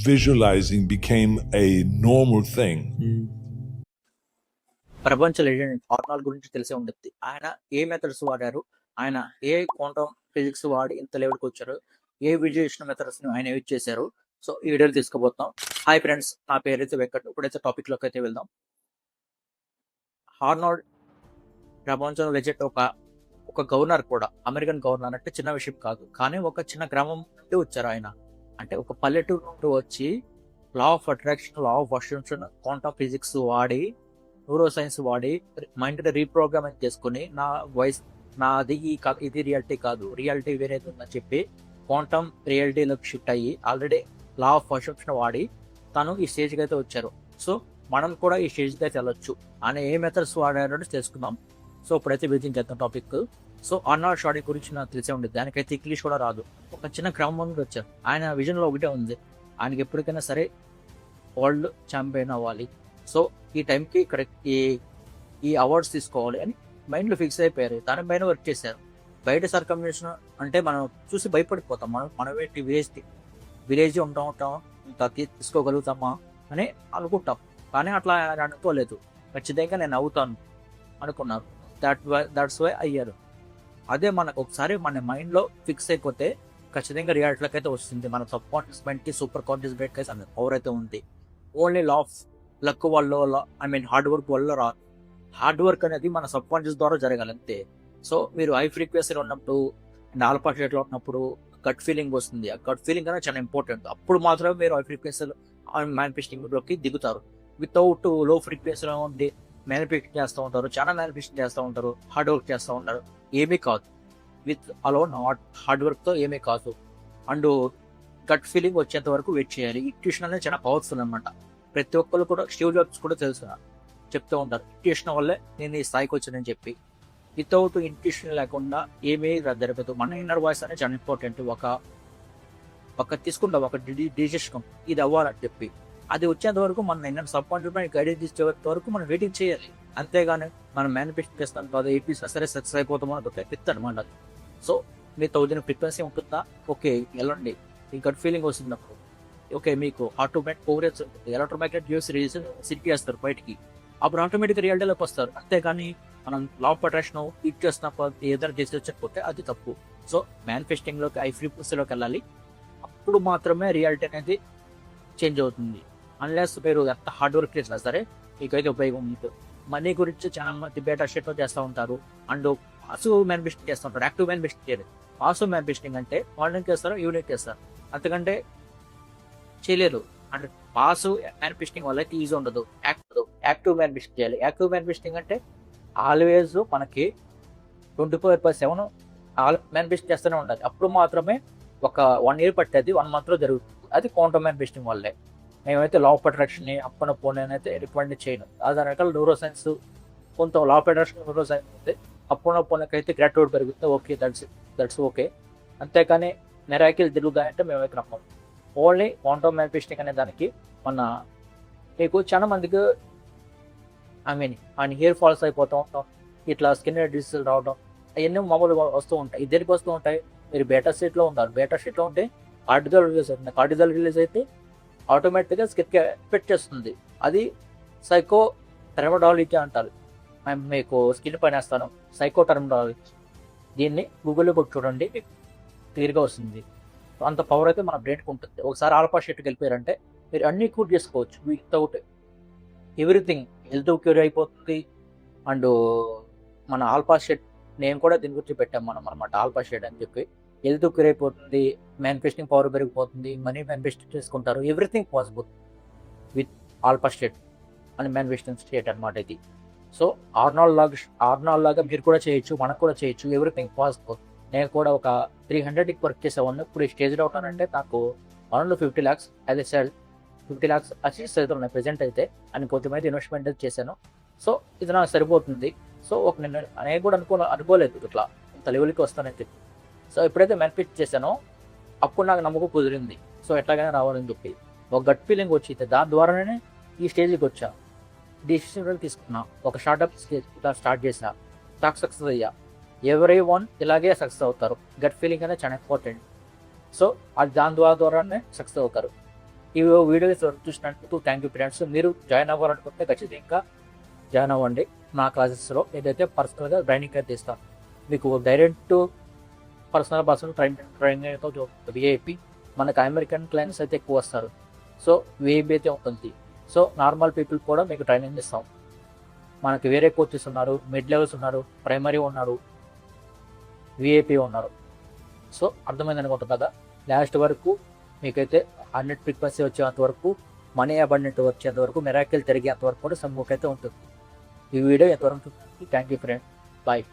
visualizing became a normal thing. ప్రపంచ legend Arnold గురించి తెలిసే ఉంటుంది. ఆయన ఏ మెథడ్స్ వాడారు, ఆయన ఏ క్వాంటమ్ ఫిజిక్స్ వాడి ఇంత లెవెల్కి వచ్చారు, ఏ విజువలేషన్ మెథడ్స్ ఆయన యూజ్ చేశారు. సో ఈ వీడియోలో తీసుకుపోతాం. హాయ్ ఫ్రెండ్స్, నా పేరైతే వెంకట్. ఇప్పుడైతే టాపిక్లోకి అయితే వెళ్దాం. ఆర్నాల్డ్ ప్రపంచం లెజెండ్ ఒక గవర్నర్ కూడా, అమెరికన్ గవర్నర్ అంటే చిన్న విషయం కాదు. కానీ ఒక చిన్న గ్రామం నుండి వచ్చారు ఆయన. అంటే ఒక పల్లెటూరు నుండి వచ్చి law of attraction, law of attraction, quantum physics వాడి, న్యూరో సైన్స్ వాడి మైండ్ రీప్రోగ్రామింగ్ చేసుకుని నాది ఇది రియాలిటీ కాదు, రియాలిటీ వేరేది ఉందని చెప్పి క్వాంటమ్ రియాలిటీలోకి షిఫ్ట్ అయ్యి ఆల్రెడీ లా ఆఫ్ అట్రాక్షన్ వాడి తను ఈ స్టేజ్కి అయితే వచ్చారు. సో మనం కూడా ఈ స్టేజ్కి అయితే వెళ్ళొచ్చు. ఆయన ఏ మెథడ్స్ వాడారో తెలుసుకుందాం. సో ఇప్పుడైతే విజిట్ చేద్దాం టాపిక్. సో ఆర్నాల్డ్ షార్డీ గురించి నాకు తెలిసే ఉండేది. దానికైతే ఇంగ్లీష్ కూడా రాదు. ఒక చిన్న గ్రామం నుండి వచ్చారు. ఆయన విజన్లో ఒకటే ఉంది, ఆయనకి ఎప్పటికైనా సరే వరల్డ్ ఛాంపియన్ అవ్వాలి. సో ఈ టైంకి కరెక్ట్ ఈ అవార్డ్స్ తీసుకోవాలి అని మైండ్లో ఫిక్స్ అయిపోయారు. దాని పైన వర్క్ చేశారు. బయట సర్కమ్యులేషన్ అంటే మనం చూసి భయపడిపోతాం. మనమేంటి విలేజ్ ఉంటాం తీసుకోగలుగుతామా అని అనుకుంటాం. కానీ అట్లా అనుకోలేదు. ఖచ్చితంగా నేను అవుతాను అనుకున్నారు. దట్స్ వై అయ్యారు. అదే మనకు ఒకసారి మన మైండ్లో ఫిక్స్ అయిపోతే ఖచ్చితంగా రియాలిటీలోకి అయితే వస్తుంది. మన సబ్ కాన్షియస్ మైండ్కి సూపర్ కాన్షియస్ మైండ్కి అయితే పవర్ అయితే ఉంది. ఓన్లీ లా ఆఫ్ లక్ వల్ల హార్డ్ వర్క్ వల్ల రాదు. హార్డ్ వర్క్ అనేది మన సబ్ కాన్షియస్ ద్వారా జరగాలి అంతే. సో మీరు హై ఫ్రీక్వెన్సీలో ఉన్నప్పుడు అండ్ ఆల్ఫా స్టేట్లో ఉన్నప్పుడు గట్ ఫీలింగ్ వస్తుంది. ఆ గట్ ఫీలింగ్ అనేది చాలా ఇంపార్టెంట్. అప్పుడు మాత్రమే మీరు హై ఫ్రీక్వెన్సీలో మేనిఫెస్టింగ్లోకి దిగుతారు. వితౌట్ లో ఫ్రీక్వెన్సీలో ఉండి మేనిఫెస్టింగ్ చేస్తూ ఉంటారు, చాలా మేనిఫెస్టింగ్ చేస్తూ ఉంటారు, హార్డ్ వర్క్ చేస్తూ ఉంటారు, ఏమీ కాదు. విత్ అలోన్ హార్డ్ వర్క్తో ఏమీ కాదు. అండ్ గట్ ఫీలింగ్ వచ్చేంత వరకు వెయిట్ చేయాలి. ఇంట్యూషన్ అనేది చాలా పవర్ఫుల్ అనమాట. ప్రతి ఒక్కరు కూడా స్టీవ్ జాబ్స్ కూడా తెలుసు, చెప్తూ ఉంటారు ఇంట్యూషన్ వల్లే నేను ఈ స్థాయికి వచ్చానని చెప్పి. వితౌట్ ఇంట్యూషన్ లేకుండా ఏమీ జరగదు. మన ఇన్నర్ వాయిస్ అనేది చాలా ఇంపార్టెంట్. ఒక తీసుకుంటాం ఒక డిసిషన్, ఇది అవ్వాలని చెప్పి. అది వచ్చేంత వరకు మన ఇన్నర్ సబ్ కాన్షియస్ గైడెన్స్ ఇచ్చేంత వరకు మనం వెయిటింగ్ చేయాలి. అంతేగాని మనం మేనిఫెస్ట్ చేస్తాం కాదు ఏపీ సరే సక్సెస్ అయిపోతామో అది ఒక పిత్ అనమాట. సో మీ 1000 ఫ్రీక్వెన్సీ ఉంటుందా, ఓకే వెళ్ళండి. ఈ గట్ ఫీలింగ్ వస్తున్నప్పుడు ఓకే మీకు ఆటోమేటిక్ కోవరెన్స్ ఎలక్ట్రోమాగ్నెటిక్ వేవ్స్ సిటీ చేస్తారు బయటికి. అప్పుడు ఆటోమేటిక్ రియాలిటీలోకి వస్తారు. అంతేగాని మనం లా ఆఫ్ అట్రాక్షన్ హిట్ చేస్తున్నప్పుడు ఏదైనా చేసి వచ్చకపోతే అది తప్పు. సో మేనిఫెస్టింగ్లోకి హై ఫ్రీక్వెన్సీలోకి వెళ్ళాలి. అప్పుడు మాత్రమే రియాలిటీ అనేది చేంజ్ అవుతుంది. అన్లెస్ మీరు ఎంత హార్డ్ వర్క్ చేసినా సరే మీకైతే ఉపయోగం ఉంటుంది. మనీ గురించి చాలా మంది బేటా షేట్లో చేస్తూ ఉంటారు. అండ్ పాసివ్ మేనిఫెస్టింగ్ చేస్తూ ఉంటారు, యాక్టివ్ మేనిఫెస్టింగ్ చేయరు. పాసివ్ మేనిఫెస్టింగ్ అంటే మార్నింగ్ చేస్తారు, ఈవినింగ్ చేస్తారు, అంతకంటే చేయలేరు. అంటే పాసివ్ మేనిఫెస్టింగ్ వల్ల అయితే ఈజీ ఉండదు. యాక్టివ్ మేనిఫెస్టింగ్ చేయాలి. యాక్టివ్ మేనిఫెస్టింగ్ అంటే ఆల్వేస్ మనకి 24/7 మేనిఫెస్ట్ చేస్తూనే ఉండాలి. అప్పుడు మాత్రమే ఒక 1 year పట్టేది 1 monthలో జరుగుతుంది. అది క్వాంటమ్ మేనిఫెస్టింగ్ వల్లే. మేమైతే లా ఆఫ్ అట్రాక్షన్ని అప్పన పోనేనైతే రికమెండ్ చేయను. అది రకాల న్యూరో సైన్స్ కొంత law of attraction neuro science ఉంది. అప్పన పోనకైతే గ్రాటిట్యూడ్ పెరుగుతుంది. Okay that's okay. అంతేకాని మెరాకిల్ జరుగుతాయంటే మేమైతే నమ్మం. ఓన్లీ క్వాంటమ్ మేనిఫెస్టింగ్ అనే దానికి మీకు చాలా మందికి హెయిర్ ఫాల్స్ అయిపోతూ ఉంటాం, ఇట్లా స్కిన్ డిసీజులు రావడం, అవన్నీ మామూలుగా వస్తూ ఉంటాయి. దేనికి వస్తూ ఉంటాయి? మీరు బేటా స్టేట్లో ఉన్నారు. బేటా స్టేట్లో ఉంటే కార్టిజాల్ రిలీజ్ అవుతుంది. కార్టిజాల్ రిలీజ్ అయితే ఆటోమేటిక్గా స్కిన్కి ఎఫెక్ట్ చేస్తుంది. అది సైకో టెర్మడాలజీ అంటారు. మీకు స్కిన్ పైన వేస్తాను, సైకో టెర్మడాలజీ. దీన్ని గూగుల్లో కొట్టి చూడండి, మీకు క్లియర్గా వస్తుంది. అంత పవర్ అయితే మన బ్రెయిన్కి ఉంటుంది. ఒకసారి ఆల్ఫా షేట్కి వెళ్ళిపోయారంటే మీరు అన్నీ క్యూర్ చేసుకోవచ్చు. వితౌట్ ఎవ్రీథింగ్ హెల్త్ క్యూర్ అయిపోతుంది. అండ్ మన ఆల్ఫా షేట్ నేను కూడా దీని గురించి పెట్టాం మనం అనమాట. ఆల్ఫా షేట్ అని చెప్పి హెల్త్ క్యూర్ అయిపోతుంది, మేనిఫెస్టింగ్ పవర్ పెరిగిపోతుంది, మనీ మేనిఫెస్ట్ చేసుకుంటారు. Everything possible with alpha state అని మేనిఫెస్టింగ్ స్టేట్ అనమాట ఇది. సో ఆర్నాల్డ్ లాగా మీరు కూడా చేయొచ్చు, మనకు కూడా చేయొచ్చు. Everything possible. నేను కూడా ఒక 300కి వర్క్ చేసేవాడిని. ఇప్పుడు ఈ స్టేజ్లో అవుతానంటే నాకు 50 lakhs అదే సార్ 50 lakhs అచీవ్ అవుతున్నాయి ప్రెజెంట్ అయితే. అని కొంచెమైతే ఇన్వెస్ట్మెంట్ చేశాను. సో ఇది నాకు సరిపోతుంది. సో నేను కూడా అనుకోలేదు ఇట్లా ఇంత లెవెల్కి వస్తానని చెప్పి. సో ఎప్పుడైతే మేనిఫెస్ట్ చేశానో అప్పుడు నాకు నమ్మకం కుదిరింది. సో ఎట్లాగైనా రావాలని చెప్పి ఒక గట్ ఫీలింగ్ వచ్చి దాని ద్వారానే ఈ స్టేజ్కి వచ్చా. డిసిషన్ తీసుకున్నా. ఒక స్టార్ట్అప్ స్టార్ట్ చేసా, సక్సెస్ అయ్యా. ఎవరీ వన్ ఇలాగే సక్సెస్ అవుతారు. గట్ ఫీలింగ్ అనేది చాలా ఇంపార్టెంట్. సో అది దాని ద్వారానే సక్సెస్ అవుతారు. ఈ వీడియో చూసినందుకు థ్యాంక్ యూ ఫ్రెండ్స్. మీరు జాయిన్ అవ్వాలనుకుంటే ఖచ్చితంగా జాయిన్ అవ్వండి. నా క్లాసెస్లో ఏదైతే పర్సనల్గా ట్రైనింగ్ అయితే ఇస్తాను. మీకు డైరెక్ట్ పర్సనల్ ట్రైనింగ్ అయితే విఐపి. మనకు అమెరికన్ క్లయింట్స్ అయితే ఎక్కువ వస్తారు. సో విఐపి అయితే ఉంటుంది. సో నార్మల్ పీపుల్ కూడా మీకు ట్రైనింగ్ ఇస్తాం. మనకి వేరే కోచెస్ ఉన్నారు, మిడ్ లెవెల్స్ ఉన్నారు, ప్రైమరీ ఉన్నారు, విఐపి ఉన్నారు. సో అర్థమైంది అనుకుంటుంది కదా. లాస్ట్ వరకు మీకైతే 100 ఫ్రీక్వెన్సీ వచ్చేంత వరకు, మనీ అబండెంట్ వచ్చేంత వరకు, మిరాకిల్ తిరిగేంత వరకు కూడా సమ్ముఖ అయితే ఉంటుంది. ఈ వీడియో ఎంతవరకు థ్యాంక్ యూ ఫ్రెండ్. బాయ్.